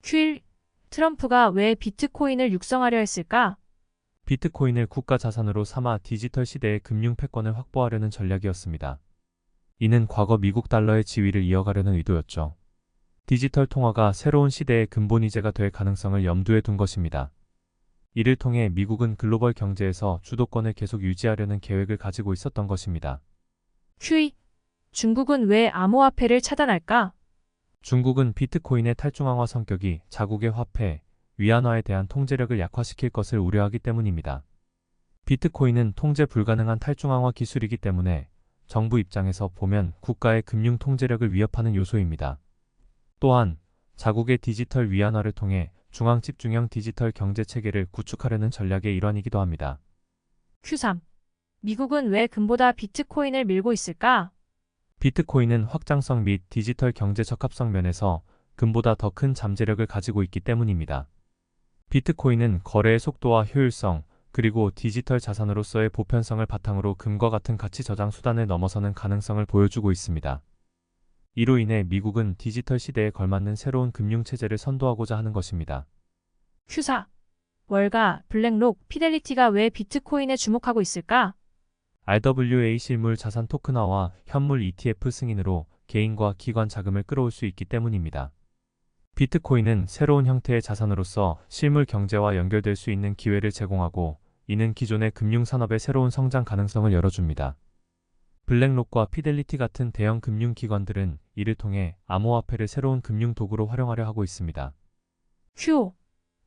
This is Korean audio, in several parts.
q 트럼프가 왜 비트코인을 육성하려 했을까? 비트코인을 국가 자산으로 삼아 디지털 시대의 금융 패권을 확보하려는 전략이었습니다. 이는 과거 미국 달러의 지위를 이어가려는 의도였죠. 디지털 통화가 새로운 시대의 근본이제가 될 가능성을 염두에 둔 것입니다. 이를 통해 미국은 글로벌 경제에서 주도권을 계속 유지하려는 계획을 가지고 있었던 것입니다. q 중국은 왜 암호화폐를 차단할까? 중국은 비트코인의 탈중앙화 성격이 자국의 화폐, 위안화에 대한 통제력을 약화시킬 것을 우려하기 때문입니다. 비트코인은 통제 불가능한 탈중앙화 기술이기 때문에 정부 입장에서 보면 국가의 금융 통제력을 위협하는 요소입니다. 또한 자국의 디지털 위안화를 통해 중앙 집중형 디지털 경제 체계를 구축하려는 전략의 일환이기도 합니다. q 미국은 왜 금보다 비트코인을 밀고 있을까? 비트코인은 확장성 및 디지털 경제 적합성 면에서 금보다 더 큰 잠재력을 가지고 있기 때문입니다. 비트코인은 거래의 속도와 효율성, 그리고 디지털 자산으로서의 보편성을 바탕으로 금과 같은 가치 저장 수단을 넘어서는 가능성을 보여주고 있습니다. 이로 인해 미국은 디지털 시대에 걸맞는 새로운 금융체제를 선도하고자 하는 것입니다. q 월가, 블랙록, 피델리티가 왜 비트코인에 주목하고 있을까? RWA 실물 자산 토큰화와 현물 ETF 승인으로 개인과 기관 자금을 끌어올 수 있기 때문입니다. 비트코인은 새로운 형태의 자산으로서 실물 경제와 연결될 수 있는 기회를 제공하고, 이는 기존의 금융산업의 새로운 성장 가능성을 열어줍니다. 블랙록과 피델리티 같은 대형 금융기관들은 이를 통해 암호화폐를 새로운 금융 도구로 활용하려 하고 있습니다. q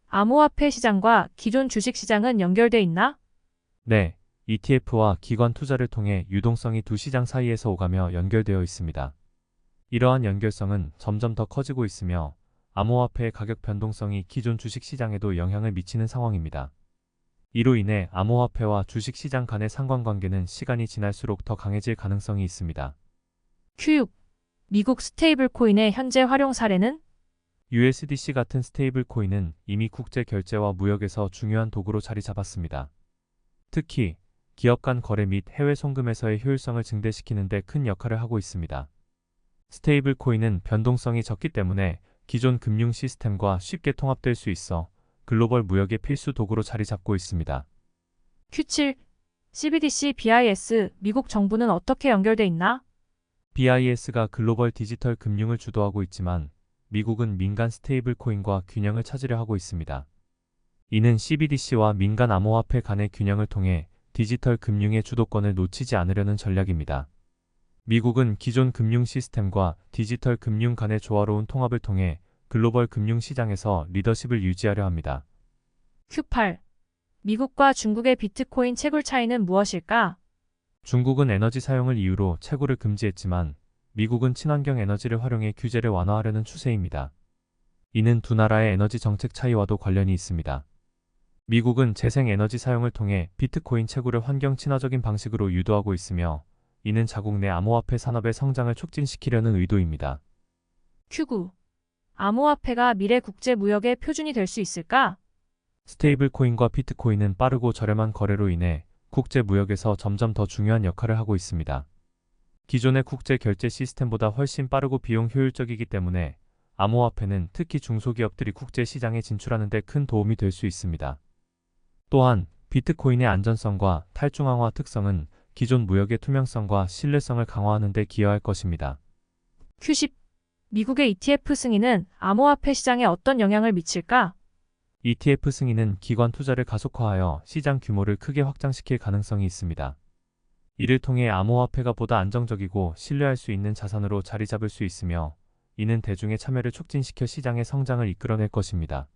암호화폐 시장과 기존 주식 시장은 연결돼 있나? 네, ETF와 기관 투자를 통해 유동성이 두 시장 사이에서 오가며 연결되어 있습니다. 이러한 연결성은 점점 더 커지고 있으며 암호화폐의 가격 변동성이 기존 주식 시장에도 영향을 미치는 상황입니다. 이로 인해 암호화폐와 주식 시장 간의 상관관계는 시간이 지날수록 더 강해질 가능성이 있습니다. q 미국 스테이블 코인의 현재 활용 사례는? USDC 같은 스테이블 코인은 이미 국제 결제와 무역에서 중요한 도구로 자리 잡았습니다. 특히 기업 간 거래 및 해외 송금에서의 효율성을 증대시키는 데 큰 역할을 하고 있습니다. 스테이블 코인은 변동성이 적기 때문에 기존 금융 시스템과 쉽게 통합될 수 있어 글로벌 무역의 필수 도구로 자리 잡고 있습니다. q CBDC BIS 미국 정부는 어떻게 연결돼 있나? BIS가 글로벌 디지털 금융을 주도하고 있지만 미국은 민간 스테이블 코인과 균형을 찾으려 하고 있습니다. 이는 CBDC와 민간 암호화폐 간의 균형을 통해 디지털 금융의 주도권을 놓치지 않으려는 전략입니다. 미국은 기존 금융 시스템과 디지털 금융 간의 조화로운 통합을 통해 글로벌 금융 시장에서 리더십을 유지하려 합니다. q 미국과 중국의 비트코인 채굴 차이는 무엇일까? 중국은 에너지 사용을 이유로 채굴을 금지했지만 미국은 친환경 에너지를 활용해 규제를 완화하려는 추세입니다. 이는 두 나라의 에너지 정책 차이와도 관련이 있습니다. 미국은 재생 에너지 사용을 통해 비트코인 채굴을 환경 친화적인 방식으로 유도하고 있으며, 이는 자국 내 암호화폐 산업의 성장을 촉진시키려는 의도입니다. q 암호화폐가 미래 국제 무역의 표준이 될 수 있을까? 스테이블 코인과 비트코인은 빠르고 저렴한 거래로 인해 국제 무역에서 점점 더 중요한 역할을 하고 있습니다. 기존의 국제 결제 시스템보다 훨씬 빠르고 비용 효율적이기 때문에 암호화폐는 특히 중소기업들이 국제 시장에 진출하는 데 큰 도움이 될 수 있습니다. 또한 비트코인의 안전성과 탈중앙화 특성은 기존 무역의 투명성과 신뢰성을 강화하는 데 기여할 것입니다. q 미국의 ETF 승인은 암호화폐 시장에 어떤 영향을 미칠까? ETF 승인은 기관 투자를 가속화하여 시장 규모를 크게 확장시킬 가능성이 있습니다. 이를 통해 암호화폐가 보다 안정적이고 신뢰할 수 있는 자산으로 자리 잡을 수 있으며, 이는 대중의 참여를 촉진시켜 시장의 성장을 이끌어낼 것입니다.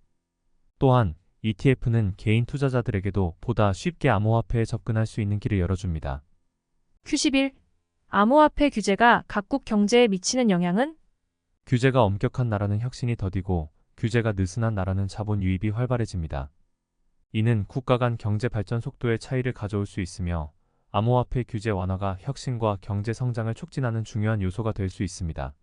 또한 ETF는 개인 투자자들에게도 보다 쉽게 암호화폐에 접근할 수 있는 길을 열어줍니다. q 암호화폐 규제가 각국 경제에 미치는 영향은? 규제가 엄격한 나라는 혁신이 더디고, 규제가 느슨한 나라는 자본 유입이 활발해집니다. 이는 국가 간 경제 발전 속도의 차이를 가져올 수 있으며, 암호화폐 규제 완화가 혁신과 경제 성장을 촉진하는 중요한 요소가 될 수 있습니다.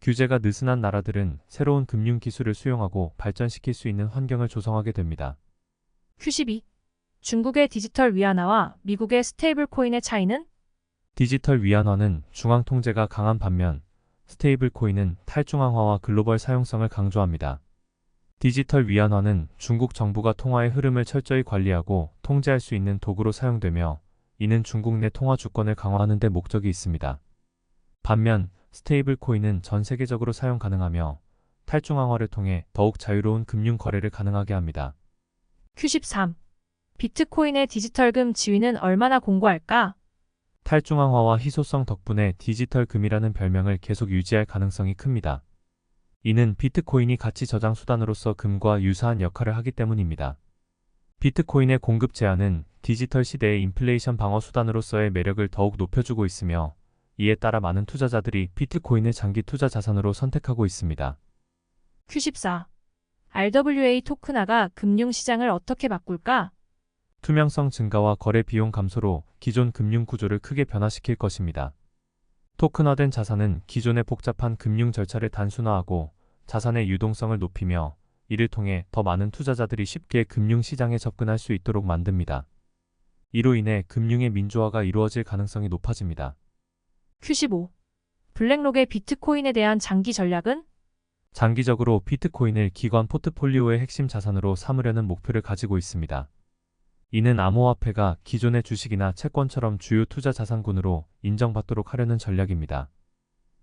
규제가 느슨한 나라들은 새로운 금융 기술을 수용하고 발전시킬 수 있는 환경을 조성하게 됩니다. q 중국의 디지털 위안화와 미국의 스테이블 코인의 차이는? 디지털 위안화는 중앙 통제가 강한 반면, 스테이블 코인은 탈중앙화와 글로벌 사용성을 강조합니다. 디지털 위안화는 중국 정부가 통화의 흐름을 철저히 관리하고 통제할 수 있는 도구로 사용되며 이는 중국 내 통화 주권을 강화하는 데 목적이 있습니다. 반면 스테이블 코인은 전 세계적으로 사용 가능하며 탈중앙화를 통해 더욱 자유로운 금융 거래를 가능하게 합니다. Q13. 비트코인의 디지털금 지위는 얼마나 공고할까? 탈중앙화와 희소성 덕분에 디지털 금이라는 별명을 계속 유지할 가능성이 큽니다. 이는 비트코인이 가치 저장 수단으로서 금과 유사한 역할을 하기 때문입니다. 비트코인의 공급 제한은 디지털 시대의 인플레이션 방어 수단으로서의 매력을 더욱 높여주고 있으며 이에 따라 많은 투자자들이 비트코인을 장기 투자 자산으로 선택하고 있습니다. Q14. RWA 토큰화가 금융시장을 어떻게 바꿀까? 투명성 증가와 거래 비용 감소로 기존 금융 구조를 크게 변화시킬 것입니다. 토큰화된 자산은 기존의 복잡한 금융 절차를 단순화하고 자산의 유동성을 높이며 이를 통해 더 많은 투자자들이 쉽게 금융시장에 접근할 수 있도록 만듭니다. 이로 인해 금융의 민주화가 이루어질 가능성이 높아집니다. Q15. 블랙록의 비트코인에 대한 장기 전략은? 장기적으로 비트코인을 기관 포트폴리오의 핵심 자산으로 삼으려는 목표를 가지고 있습니다. 이는 암호화폐가 기존의 주식이나 채권처럼 주요 투자 자산군으로 인정받도록 하려는 전략입니다.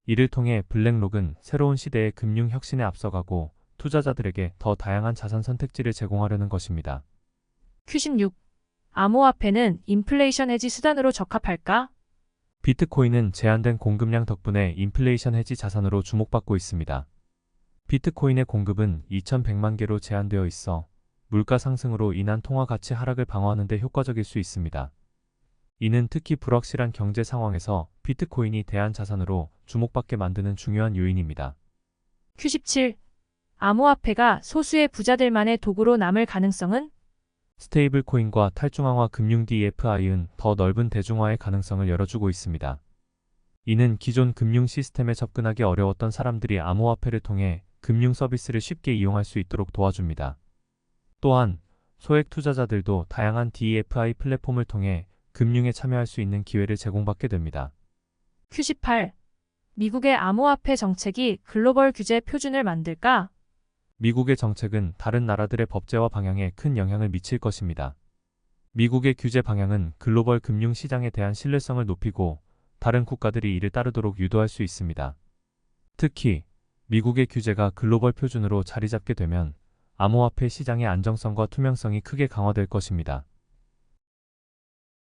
이를 통해 블랙록은 새로운 시대의 금융 혁신에 앞서가고 투자자들에게 더 다양한 자산 선택지를 제공하려는 것입니다. Q16. 암호화폐는 인플레이션 해지 수단으로 적합할까? 비트코인은 제한된 공급량 덕분에 인플레이션 해지 자산으로 주목받고 있습니다. 비트코인의 공급은 2100만 개로 제한되어 있어 물가 상승으로 인한 통화 가치 하락을 방어하는 데 효과적일 수 있습니다. 이는 특히 불확실한 경제 상황에서 비트코인이 대안 자산으로 주목받게 만드는 중요한 요인입니다. Q17. 암호화폐가 소수의 부자들만의 도구로 남을 가능성은? 스테이블 코인과 탈중앙화 금융 DeFi은 더 넓은 대중화의 가능성을 열어주고 있습니다. 이는 기존 금융 시스템에 접근하기 어려웠던 사람들이 암호화폐를 통해 금융 서비스를 쉽게 이용할 수 있도록 도와줍니다. 또한 소액 투자자들도 다양한 DeFi 플랫폼을 통해 금융에 참여할 수 있는 기회를 제공받게 됩니다. Q18. 미국의 암호화폐 정책이 글로벌 규제 표준을 만들까? 미국의 정책은 다른 나라들의 법제화 방향에 큰 영향을 미칠 것입니다. 미국의 규제 방향은 글로벌 금융 시장에 대한 신뢰성을 높이고 다른 국가들이 이를 따르도록 유도할 수 있습니다. 특히 미국의 규제가 글로벌 표준으로 자리 잡게 되면 암호화폐 시장의 안정성과 투명성이 크게 강화될 것입니다.